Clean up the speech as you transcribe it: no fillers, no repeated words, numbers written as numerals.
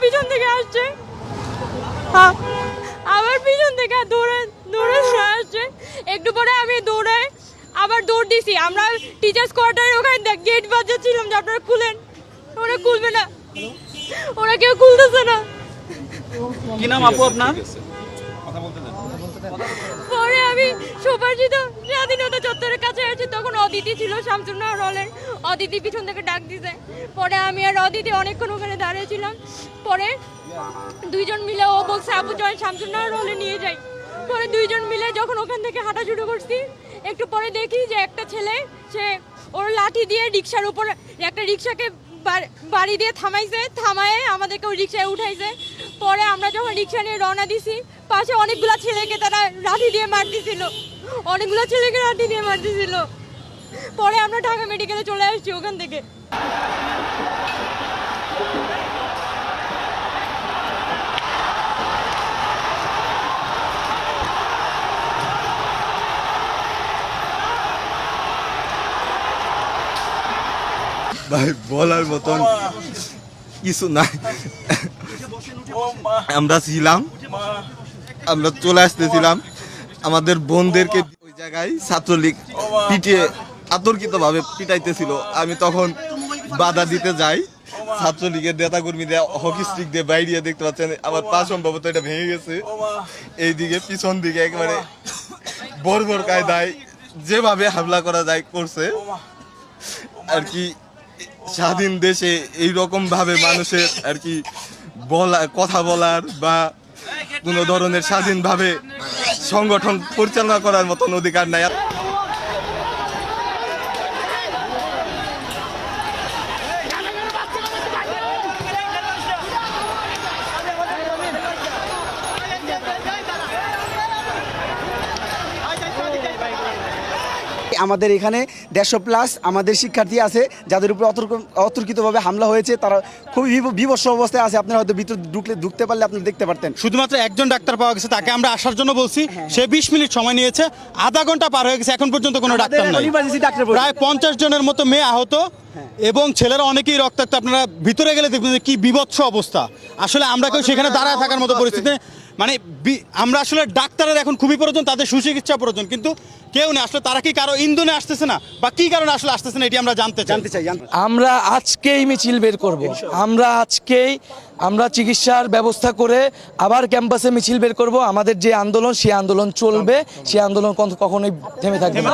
পিছন থেকে আসছে, আবার পিছন থেকে দৌড়ে দৌড়ে দৌড়ে আসছে। একটু পরে আমি দৌড়াই আবার দৌড় দিছি। আমরা টিচার্স কোয়ার্টারের ওখানে গেট বাজাচ্ছিলাম যে আপনারা খুলেন, ওরা খুলবে না, ওরা কেউ খুলতেছে না। কি নাম আপু আপনার? পরে আমি সুপারজিত স্বাধীনতা চত্বরের কাছে আসছি, তখন অদিতি ছিল শামসুন্নাহর হলের। অদিতি পিছন থেকে ডাক দিছে। পরে আমি আর অদিতি অনেকক্ষণ ওখানে দাঁড়িয়েছিলাম। পরে দুইজন মিলে ও বলছে আপু চল শামসুন্নাহর হলে নিয়ে যাই। পরে দুইজন মিলে যখন ওখান থেকে হাঁটা শুরু করছি, একটু পরে দেখি যে একটা ছেলে সে ওর লাঠি দিয়ে রিক্সার উপর একটা রিক্সাকে বাড়ি দিয়ে থামায় আমাদেরকে ওই রিক্সায় উঠাইছে। পরে আমরা যখন রিক্সা নিয়ে রওনা দিছি, পাশে অনেকগুলো ছেলেকে তারা লাঠি দিয়ে মারতেছিল, পরে আমরা ঢাকা মেডিকেলে চলে আসছি ওখান থেকে। ভাই বলার মতন কিছু নাই। আমরা চলে আসতেছিলাম, আমাদের বোনদেরকে ওই জায়গায় ছাত্রলীগ পিটিয়ে আতর্কিতভাবে পিটাইতেছিল। আমি তখন বাধা দিতে যাই, ছাত্রলীগের নেতাকর্মীদের হকি স্টিক দিয়ে বাইরে দেখতে পাচ্ছেন আমার পা সম্ভবত এটা ভেঙে গেছে। এইদিকে পিছন দিকে একেবারে বর্বর কায়দায় যেভাবে হামলা করা যায় করছে আর কি। স্বাধীন দেশে এইরকম ভাবে মানুষের আর কি কথা বলার বা কোনো ধরনের স্বাধীনভাবে সংগঠন পরিচালনা করার মতন অধিকার নাই। আমাদের এখানে 150+ আমাদের শিক্ষার্থী আছে যাদের উপর অতর্কিতভাবে হামলা হয়েছে। তারা খুবই বিভৎস অবস্থায় আছে। আপনারা হয়তো ভিতরে ঢুকতে পারলে আপনারা দেখতে পারতেন। শুধুমাত্র একজন ডাক্তার পাওয়া গেছে, তাকে আমরা আসার জন্য বলছি, সে 20 মিনিট সময় নিয়েছে, আধা ঘন্টা পার হয়ে গেছে, এখন পর্যন্ত কোনো ডাক্তার নাই। প্রায় 50 জনের মতো মেয়ে আহত এবং ছেলেরা অনেকেই রক্তাক্ত। আপনারা ভিতরে গেলে দেখবেন যে কি বিভৎস অবস্থা। আসলে আমরা কেউ সেখানে দাঁড়ায় থাকার মতো পরিস্থিতি, মানে আমরা আসলে ডাক্তারের এখন খুবই প্রয়োজন, তাদের সুচিকিৎসা প্রয়োজন, কিন্তু কেউ নেই। আসলে তারা কি কারো ইন্ধনে আসতেছে না বা কি কারণে আসলে আসতেছে না, এটি আমরা জানতে চাই। আমরা আজকেই মিছিল বের করব। আমরা চিকিৎসার ব্যবস্থা করে আবার ক্যাম্পাসে মিছিল বের করব। আমাদের যে আন্দোলন, সেই আন্দোলন চলবে, সেই আন্দোলন কখনোই থেমে থাকবে না।